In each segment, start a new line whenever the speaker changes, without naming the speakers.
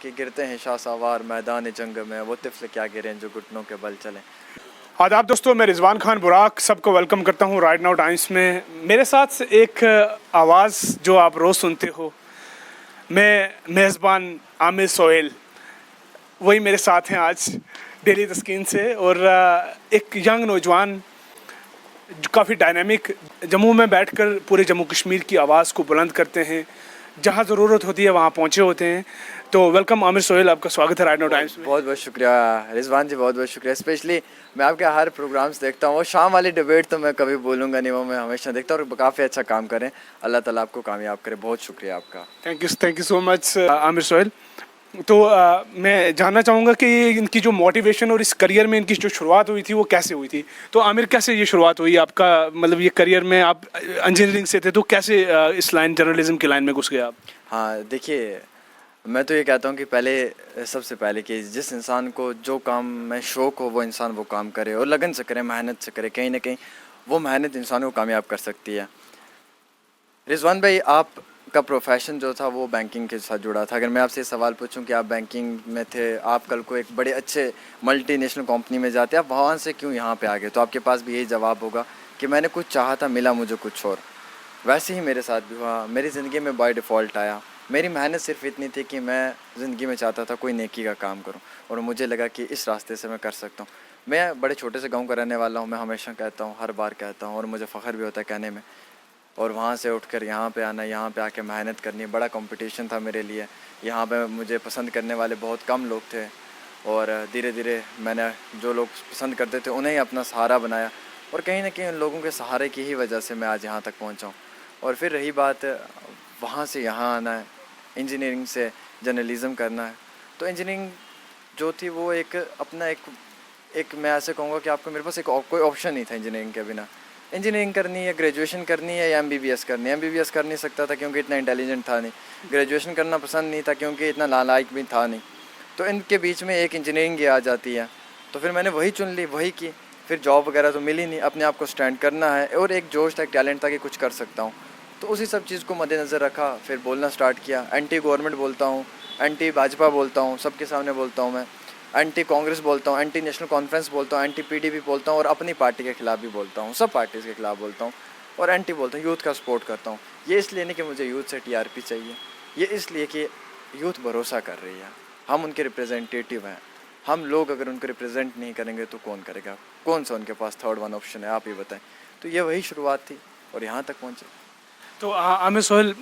कि गिरते हैं शाहसवार मैदान जंग में, वो तिफ़्ल क्या गिरें जो घुटनों के बल चलें।
आदाब दोस्तों, मैं रिजवान खान बुराक सबको वेलकम करता हूँ राइट नाउ टाइम्स में। मेरे साथ एक आवाज़ जो आप रोज़ सुनते हो, मैं मेज़बान आमिर सोहेल, वही मेरे साथ हैं आज डेली तस्कीन से। और एक यंग नौजवान जो काफ़ी डायनामिक जम्मू में बैठकर पूरे जम्मू कश्मीर की आवाज़ को बुलंद करते हैं, जहाँ ज़रूरत होती है वहाँ पहुँचे होते हैं। तो वेलकम आमिर सोहेल, आपका स्वागत है राइट नाउ टाइम्स में।
बहुत बहुत शुक्रिया रिजवान जी, बहुत बहुत शुक्रिया। स्पेशली मैं आपके हर प्रोग्राम्स देखता हूँ, शाम वाली डिबेट तो मैं कभी बोलूँगा नहीं, वो मैं हमेशा देखता हूँ और काफ़ी अच्छा काम करें। अल्लाह ताला आपको कामयाब करे। बहुत शुक्रिया आपका।
Thank you so much Aamir Sohail. तो मैं जानना चाहूँगा कि इनकी जो मोटिवेशन और इस करियर में इनकी जो शुरुआत हुई थी वो कैसे हुई थी। तो आमिर, कैसे ये शुरुआत हुई आपका, मतलब ये करियर में आप इंजीनियरिंग से थे तो कैसे इस लाइन जर्नलिज्म की लाइन में घुस गए आप?
हाँ देखिए, मैं तो ये कहता हूँ कि पहले सबसे पहले कि जिस इंसान को जो काम में शौक़ हो वो इंसान वो काम करे और लगन से करे, मेहनत से करे। कहीं ना कहीं वो मेहनत इंसान को कामयाब कर सकती है। रिजवान भाई, आपका प्रोफेशन जो था वो बैंकिंग के साथ जुड़ा था। अगर मैं आपसे सवाल पूछूं कि आप बैंकिंग में थे, आप कल को एक बड़े अच्छे मल्टीनेशनल कंपनी में जाते, आप वहाँ से क्यों यहाँ पे आ गए, तो आपके पास भी यही जवाब होगा कि मैंने कुछ चाहा था, मिला मुझे कुछ और। वैसे ही मेरे साथ भी हुआ। मेरी ज़िंदगी में बाय डिफ़ॉल्ट आया। मेरी मेहनत सिर्फ इतनी थी कि मैं ज़िंदगी में चाहता था कोई नेकी का काम करूं, और मुझे लगा कि इस रास्ते से मैं कर सकता हूं। मैं बड़े छोटे से गांव का रहने वाला हूं। मैं हमेशा कहता हूं, हर बार कहता हूं, और मुझे फ़ख्र भी होता है कहने में। और वहाँ से उठकर यहाँ पे आना, यहाँ पे आके मेहनत करनी, बड़ा कंपटीशन था मेरे लिए। यहाँ पे मुझे पसंद करने वाले बहुत कम लोग थे, और धीरे धीरे मैंने जो लोग पसंद करते थे उन्हें ही अपना सहारा बनाया, और कहीं ना कहीं उन लोगों के सहारे की ही वजह से मैं आज यहाँ तक पहुँचा हूँ। और फिर रही बात वहाँ से यहाँ आना है, इंजीनियरिंग से जर्नलिज़म करना है, तो इंजीनियरिंग जो थी वो एक अपना एक मैं ऐसे कहूँगा कि आपको, मेरे पास एक कोई ऑप्शन नहीं था इंजीनियरिंग के बिना। इंजीनियरिंग करनी है, ग्रेजुएशन करनी है, या एमबीबीएस करनी है। एमबीबीएस कर नहीं सकता था क्योंकि इतना इंटेलिजेंट था नहीं। ग्रेजुएशन करना पसंद नहीं था क्योंकि इतना नालायक भी था नहीं। तो इनके बीच में एक इंजीनियरिंग आ जाती है, तो फिर मैंने वही चुन ली, वही की। फिर जॉब वगैरह तो मिली नहीं, अपने आप को स्टैंड करना है, और एक जोश था, एक टैलेंट था कि कुछ कर सकता हूँ। तो उसी सब चीज़ को मद्देनज़र रखा, फिर बोलना स्टार्ट किया। एंटी गवर्नमेंट बोलता हूँ, एंटी भाजपा बोलता हूँ, सबके सामने बोलता हूँ मैं। एंटी कांग्रेस बोलता हूँ, एंटी नेशनल कॉन्फ्रेंस बोलता हूँ, एंटी पीडीपी बोलता हूँ, और अपनी पार्टी के खिलाफ भी बोलता हूँ, सब पार्टीज़ के खिलाफ बोलता हूँ। और एंटी बोलता हूँ, यूथ का सपोर्ट करता हूँ। ये इसलिए नहीं कि मुझे यूथ से टीआरपी चाहिए, ये इसलिए कि यूथ भरोसा कर रही है, हम उनके रिप्रेजेंटेटिव हैं। हम लोग अगर उनको रिप्रेजेंट नहीं करेंगे तो कौन करेगा? कौन सा उनके पास थर्ड वन ऑप्शन है, आप ही बताएं। तो ये वही शुरुआत थी और यहाँ तक पहुँचे।
तो आमिर सोहेल,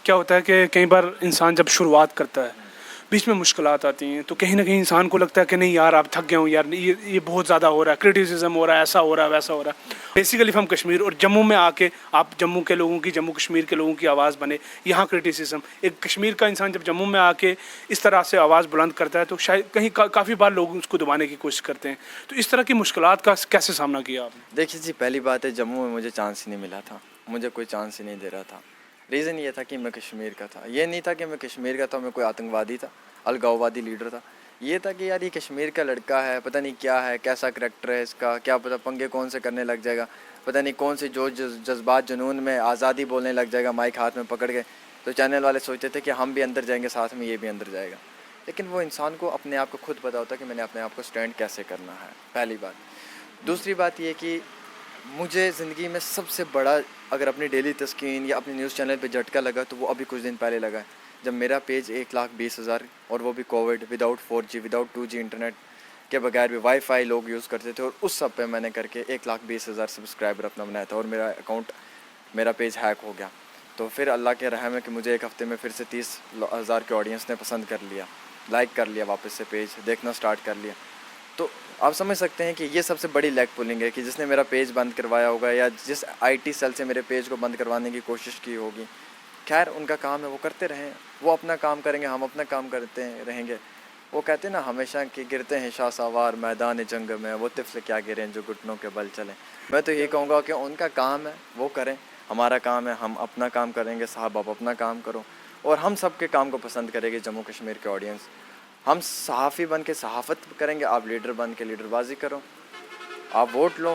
क्या होता है कि कई बार इंसान जब शुरुआत करता है, बीच में मुश्किलात आती हैं, तो कहीं ना कहीं इंसान को लगता है कि नहीं यार, आप थक गए हो यार, ये बहुत ज़्यादा हो रहा है, क्रिटिसिज्म हो रहा है, ऐसा हो रहा है, वैसा हो रहा है। बेसिकली हम कश्मीर और जम्मू में आके आप जम्मू के लोगों की, जम्मू कश्मीर के लोगों की आवाज़ बने। यहाँ क्रिटिसिज्म, एक कश्मीर का इंसान जब जम्मू में आके इस तरह से आवाज़ बुलंद करता है तो शायद कहीं काफ़ी बार लोग उसको दबाने की कोशिश करते हैं। तो इस तरह की मुश्किलात का कैसे सामना किया आपने?
देखिए जी, पहली बात है, जम्मू में मुझे चांस ही नहीं मिला था। मुझे कोई चांस ही नहीं दे रहा था। रीज़न ये था कि मैं कश्मीर का था। ये नहीं था कि मैं कश्मीर का था, मैं कोई आतंकवादी था, अलगाववादी लीडर था। ये था कि यार ये कश्मीर का लड़का है, पता नहीं क्या है, कैसा करैक्टर है इसका, क्या पता पंगे कौन से करने लग जाएगा, पता नहीं कौन से जो जज्बात जुनून में आज़ादी बोलने लग जाएगा माइक हाथ में पकड़ के। तो चैनल वाले सोचते थे कि हम भी अंदर जाएंगे, साथ में ये भी अंदर जाएगा। लेकिन वो इंसान को अपने आप को खुद पता होता कि मैंने अपने आप को स्टैंड कैसे करना है, पहली बात। दूसरी बात ये कि मुझे ज़िंदगी में सबसे बड़ा, अगर अपनी डेली तस्कीन या अपने न्यूज़ चैनल पे झटका लगा तो वो अभी कुछ दिन पहले लगा है, जब मेरा पेज 1,20,000, और वो भी Covid, without 4G, without 2G internet के बगैर भी, वाईफाई लोग यूज़ करते थे, और उस सब पे मैंने करके 1,20,000 सब्सक्राइबर अपना बनाया था, और मेरा पेज हैक हो गया। तो फिर अल्लाह के रहम है कि मुझे एक हफ़्ते में फिर से 30,000 के ऑडियंस ने पसंद कर लिया, लाइक कर लिया, वापस से पेज देखना स्टार्ट कर लिया। तो आप समझ सकते हैं कि ये सबसे बड़ी लेग पुलिंग है कि जिसने मेरा पेज बंद करवाया होगा, या जिस आईटी सेल से मेरे पेज को बंद करवाने की कोशिश की होगी। खैर, उनका काम है, वो करते रहें, वो अपना काम करेंगे, हम अपना काम करते रहेंगे। वो कहते हैं ना हमेशा कि गिरते हैं शाहसवार मैदान जंग में, वो तिफ़्ल क्या गिरें जो घुटनों के बल चलें। मैं तो ये कहूँगा कि उनका काम है, वो करें, हमारा काम है, हम अपना काम करेंगे। साहब आप अपना काम करो, और हम सब के काम को पसंद करेंगे जम्मू कश्मीर के ऑडियंस। हम सहाफ़ी बन के सहाफ़त करेंगे, आप लीडर बन के लीडरबाजी करो, आप वोट लो,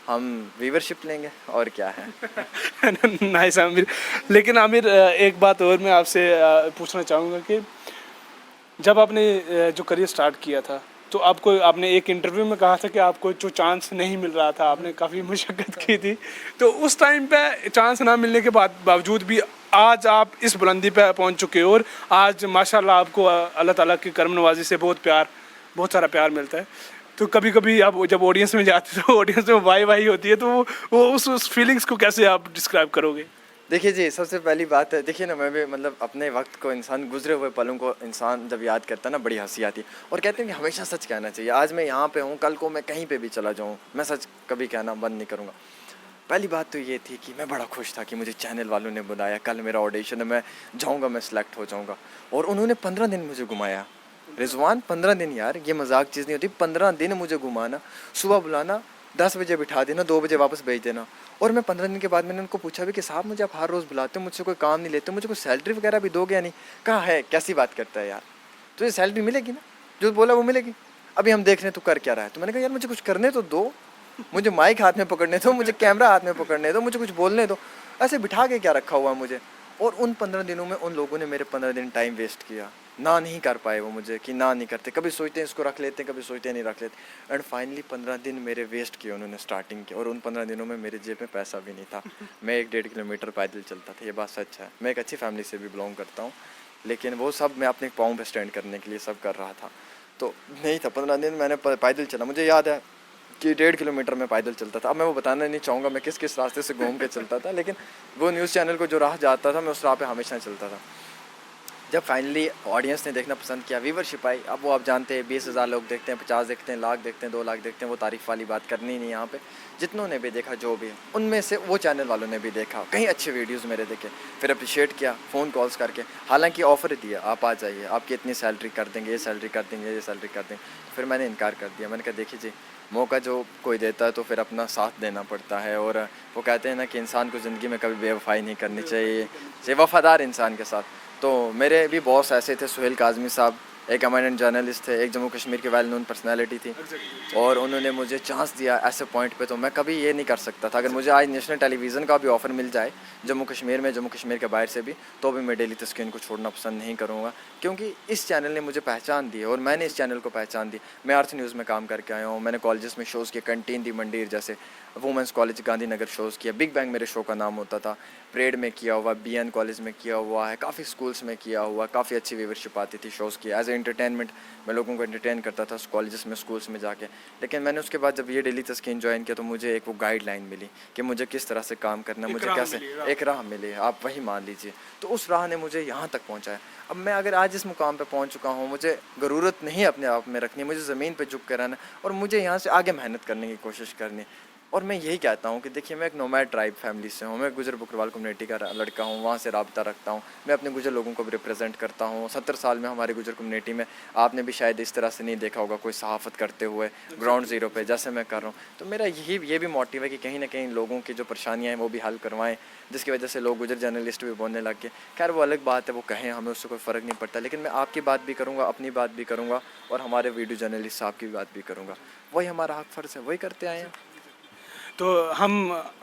हम व्यूवरशिप लेंगे, और क्या है।
नाइस आमिर। लेकिन आमिर, एक बात और मैं आपसे पूछना चाहूँगा कि जब आपने जो करियर स्टार्ट किया था तो आपको आपने एक इंटरव्यू में कहा था कि आपको जो चांस नहीं मिल रहा था, आपने काफ़ी मुशक्क़त की थी, तो उस टाइम पे चांस ना मिलने के बावजूद भी आज आप इस बुलंदी पे पहुंच चुके हो और आज माशाल्लाह आपको अल्लाह ताला की करम नवाजी से बहुत सारा प्यार मिलता है। तो कभी कभी आप जब ऑडियंस में जाते हो तो ऑडियंस में वाई वाई होती है, तो वो उस फीलिंग्स को कैसे आप डिस्क्राइब करोगे?
देखिए जी, सबसे पहली बात है, देखिए ना, मैं भी मतलब अपने वक्त को, इंसान गुजरे हुए पलों को इंसान जब याद करता है ना, बड़ी हंसी आती है। और कहते हैं कि हमेशा सच कहना चाहिए। आज मैं यहाँ पे हूँ, कल को मैं कहीं पे भी चला जाऊँ, मैं सच कभी कहना बंद नहीं करूँगा। पहली बात तो ये थी कि मैं बड़ा खुश था कि मुझे चैनल वालों ने बुलाया, कल मेरा ऑडिशन है, मैं जाऊँगा, मैं सिलेक्ट हो जाऊँगा। और उन्होंने 15 दिन मुझे घुमाया। रिजवान, 15 दिन यार, ये मजाक चीज़ नहीं होती। 15 दिन मुझे घुमाना, सुबह बुलाना, 10 बजे बिठा देना, 2 बजे वापस भेज देना। और मैं 15 दिन के बाद मैंने उनको पूछा भी कि साहब, मुझे आप हर रोज़ बुलाते हो, मुझसे कोई काम नहीं लेते, मुझे कोई सैलरी वगैरह भी दोगे या नहीं? कहा है, कैसी बात करता है यार, तुझे सैलरी मिलेगी ना, जो बोला वो मिलेगी। अभी हम देख रहे हैं तू कर क्या रहा है। तो मैंने कहा यार, मुझे कुछ करने तो दो, मुझे माइक हाथ में पकड़ने दो, मुझे कैमरा हाथ में पकड़ने दो, मुझे कुछ बोलने दो, ऐसे बिठा के क्या रखा हुआ मुझे। और उन 15 दिनों में उन लोगों ने मेरे 15 दिन टाइम वेस्ट किया, ना नहीं कर पाए वो मुझे, कि ना नहीं करते, कभी सोचते हैं इसको रख लेते हैं, कभी सोचते हैं नहीं रख लेते। एंड फाइनली 15 दिन मेरे वेस्ट किए उन्होंने स्टार्टिंग के। और उन 15 दिनों में मेरे जेब में पैसा भी नहीं था। मैं 1-1.5 किलोमीटर पैदल चलता था, ये बात सच है। मैं एक अच्छी फैमिली से भी बिलोंग करता हूँ, लेकिन वो सब मैं अपने पाँव पे स्टैंड करने के लिए सब कर रहा था। तो नहीं था, 15 दिन मैंने पैदल चला। मुझे याद है कि 1.5 किलोमीटर में पैदल चलता था। अब मैं वो बताना नहीं चाहूँगा मैं किस किस रास्ते से घूम के चलता था, लेकिन वो न्यूज़ चैनल को जो राह जाता था, मैं उस राह पे हमेशा चलता था। जब फाइनली ऑडियंस ने देखना पसंद किया, व्यूवरशिप आई, अब वो आप जानते हैं 20,000 लोग देखते हैं, 50 देखते हैं, लाख देखते हैं, 2 लाख देखते हैं, वो तारीफ़ वाली बात करनी नहीं यहाँ पे। जितनों ने भी देखा, जो भी, उनमें से वो चैनल वालों ने भी देखा, कहीं अच्छे वीडियोज़ मेरे देखे, फिर अप्रिशिएट किया फ़ोन कॉल्स करके। हालांकि ऑफ़र दिया, आप आ जाइए, आपकी इतनी सैलरी कर देंगे, ये सैलरी कर देंगे, ये सैलरी कर देंगे। फिर मैंने इनकार कर दिया। मैंने कहा देखिए जी, मौका जो कोई देता है तो फिर अपना साथ देना पड़ता है। और वो कहते हैं ना कि इंसान को ज़िंदगी में कभी बेवफाई नहीं करनी चाहिए, वफ़ादार इंसान के साथ। तो मेरे भी बॉस ऐसे थे, सुहेल काज़मी साहब, एक एमिनेंट जर्नलिस्ट थे, एक जम्मू कश्मीर की वेल नोन पर्सनैलिटी थी। और उन्होंने मुझे चांस दिया ऐसे पॉइंट पे, तो मैं कभी ये नहीं कर सकता था। अगर मुझे आज नेशनल टेलीविज़न का भी ऑफ़र मिल जाए जम्मू कश्मीर में, जम्मू कश्मीर के बाहर से भी, तो भी मैं डेली तस्कीन को छोड़ना पसंद नहीं करूँगा। क्योंकि इस चैनल ने मुझे पहचान दी और मैंने इस चैनल को पहचान दी। मैं अर्थ न्यूज़ में काम करके आया हूँ, मैंने कॉलेजेस में शोज़ किए, कंटीन दी मंडीर जैसे, वुमेंस कॉलेज गांधीनगर शोज़ किया, बिग बैंग मेरे शो का नाम होता था, परेड में किया हुआ, BN कॉलेज में किया हुआ है, काफ़ी स्कूल्स में किया हुआ, काफ़ी अच्छी व्यूवरशिप आती थी शोज़ की। एज ए एंटरटेनमेंट मैं लोगों को एंटरटेन करता था कॉलेजेस में, स्कूल्स में जाके। लेकिन मैंने उसके बाद जब ये डेली तस्कीन ज्वाइन किया, तो मुझे एक वो गाइडलाइन मिली कि मुझे किस तरह से काम करना है, मुझे कैसे, एक राह मिली, आप वही मान लीजिए। तो उस राह ने मुझे यहाँ तक पहुँचाया। अब मैं अगर आज इस मुकाम पे पहुँच चुका हूँ, मुझे ज़रूरत नहीं अपने आप में रखनी, मुझे ज़मीन पे झुक कर रहना है और मुझे यहाँ से आगे मेहनत करने की कोशिश करनी है। और मैं यही कहता हूँ कि देखिए, मैं एक नोमैड ट्राइब फैमिली से हूँ, मैं गुजर बकरवाल कम्युनिटी का लड़का हूँ, वहाँ से रब्ता रखता हूँ। मैं अपने गुजर लोगों को भी रिप्रेजेंट करता हूँ। 70 साल में हमारे गुजर कम्युनिटी में आपने भी शायद इस तरह से नहीं देखा होगा कोई सहाफ़त करते हुए ग्राउंड ज़ीरो पे, जैसे मैं कर रहा हूँ। तो मेरा ये भी मोटिव है कि कहीं ना कहीं लोगों की जो परेशानियाँ हैं वो भी हल करवाएं, जिसकी वजह से लोग गुजर जर्नलिस्ट भी बोलने लग गए। खैर वो अलग बात है, वो कहें, हमें उससे कोई फ़र्क नहीं पड़ता। लेकिन मैं आपकी बात भी करूँगा, अपनी बात भी करूँगा और हमारे वीडियो जर्नलिस्ट साहब की बात भी करूँगा। वही हमारा हक फ़र्ज़ है, वही करते आए हैं।
तो हम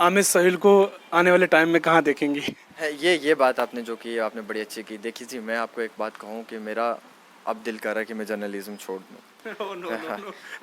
आमिर सोहेल को आने वाले टाइम में कहाँ देखेंगे?
है ये बात आपने जो की, आपने बड़ी अच्छी की। देखिए जी, मैं आपको एक बात कहूँ कि मेरा अब दिल कर रहा है कि मैं जर्नलिज्म छोड़ दूँ।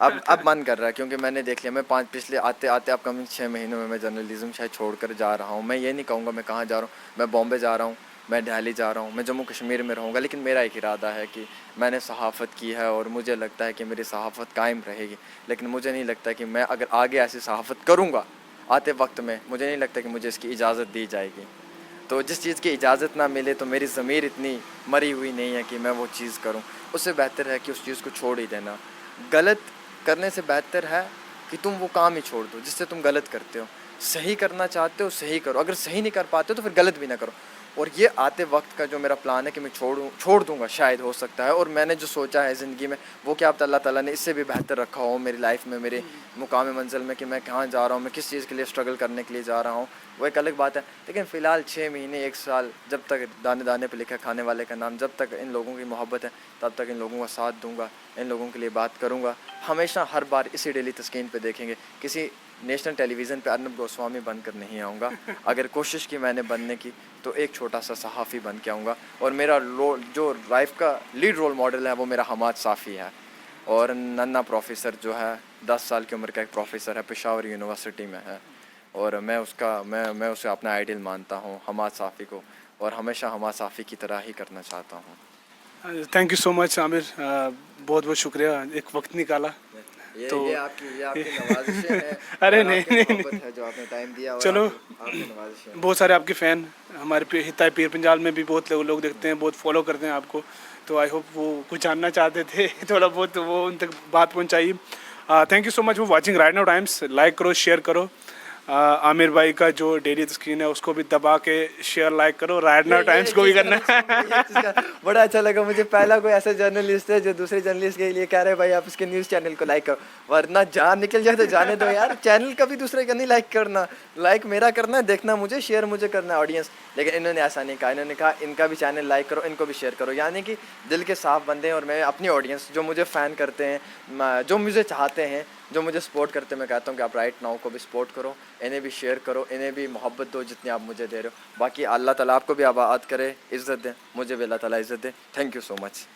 अब मन कर रहा है, क्योंकि मैंने देख लिया, मैं पिछले आते आते अपकमिंग 6 महीनों में मैं जर्नलिज्म शायद छोड़ कर जा रहा हूँ। मैं ये नहीं कहूँगा मैं कहाँ जा रहा हूँ, मैं बॉम्बे जा रहा हूँ, मैं दिल्ली जा रहा हूँ, मैं जम्मू कश्मीर में रहूँगा। लेकिन मेरा एक इरादा है कि मैंने सहाफ़त की है और मुझे लगता है कि मेरी सहाफ़त कायम रहेगी। लेकिन मुझे नहीं लगता कि मैं अगर आगे ऐसी सहाफ़त करूँगा आते वक्त में, मुझे नहीं लगता कि मुझे इसकी इजाज़त दी जाएगी। तो जिस चीज़ की इजाज़त ना मिले, तो मेरी ज़मीर इतनी मरी हुई नहीं है कि मैं वो चीज़ करूं। उससे बेहतर है कि उस चीज़ को छोड़ ही देना। गलत करने से बेहतर है कि तुम वो काम ही छोड़ दो जिससे तुम गलत करते हो। सही करना चाहते हो, सही करो। अगर सही नहीं कर पाते हो तो फिर गलत भी ना करो। और ये आते वक्त का जो मेरा प्लान है कि मैं छोड़ दूंगा, शायद हो सकता है। और मैंने जो सोचा है ज़िंदगी में, वो क्या पता अल्लाह ताला ने इससे भी बेहतर रखा हो मेरी लाइफ में, मेरे मुकाम मंजिल में, कि मैं कहाँ जा रहा हूँ, मैं किस चीज़ के लिए स्ट्रगल करने के लिए जा रहा हूँ, वो एक अलग बात है। लेकिन फ़िलहाल 6 महीने 1 साल, जब तक दाने दाने पे लिखा खाने वाले का नाम, जब तक इन लोगों की मोहब्बत है, तब तक इन लोगों का साथ दूंगा, इन लोगों के लिए बात करूंगा। हमेशा हर बार इसी डेली तस्कीन पे देखेंगे, किसी नेशनल टेलीविज़न पे अर्नब गोस्वामी बनकर नहीं आऊँगा। अगर कोशिश की मैंने बनने की तो एक छोटा सा सहाफ़ी बन के आऊँगा। और मेरा जो लाइफ का लीड रोल मॉडल है वो मेरा हमाद साफ़ी है। और नन्ना प्रोफेसर जो है 10 साल की उम्र का एक प्रोफेसर है, पेशावर यूनिवर्सिटी में है। और मैं उसे अपना आइडियल मानता हूँ, हमाद साफ़ी को, और हमेशा हमाद साफ़ी की तरह ही करना चाहता हूँ।
Thank you so much Aamir, बहुत बहुत शुक्रिया, एक वक्त निकाला। तो
ये आपकी नवाज़िशें हैं।
अरे
और
नहीं
आपकी
नहीं
मोहब्बत
नहीं,
है जो आपने टाइम दिया, और
चलो,
आपकी नवाज़िशें हैं।
बहुत सारे आपके फ़ैन हमारे हिताय पीर पंजाल में भी बहुत लोग देखते हैं, बहुत फॉलो करते हैं आपको। तो आई होप वो कुछ जानना चाहते थे थोड़ा बहुत, तो वो उन तक बात पहुंचाइए। Thank you so much for watching Right Now Times. Like करो, शेयर करो। आमिर भाई का जो डेली स्क्रीन है उसको भी दबा के शेयर लाइक करो, राइट नाउ टाइम्स को भी करना
ये चीज़ का बड़ा अच्छा लगा मुझे। पहला कोई ऐसा जर्नलिस्ट है जो दूसरे जर्नलिस्ट के लिए कह रहे हैं भाई आप इसके न्यूज़ चैनल को लाइक करो, वरना जान निकल जाए तो जाने दो यार। चैनल कभी दूसरे का नहीं लाइक करना, लाइक मेरा करना है, देखना मुझे, शेयर मुझे करना है ऑडियंस। लेकिन इन्होंने ऐसा नहीं कहा, इन्होंने कहा इनका भी चैनल लाइक करो, इनको भी शेयर करो। यानी कि दिल के साफ बंदे हैं। और मैं अपनी ऑडियंस जो मुझे फ़ैन करते हैं, जो मुझे चाहते हैं, जो मुझे सपोर्ट करते हैं, मैं कहता हूँ कि आप राइट नाउ को भी सपोर्ट करो, इन्हें भी शेयर करो, इन्हें भी मोहब्बत दो जितनी आप मुझे दे रहे हो। बाकी अल्लाह ताला आपको भी आबाद करे, इज़्ज़त दे, मुझे भी अल्लाह ताला इज़्ज़त दे। Thank you so much.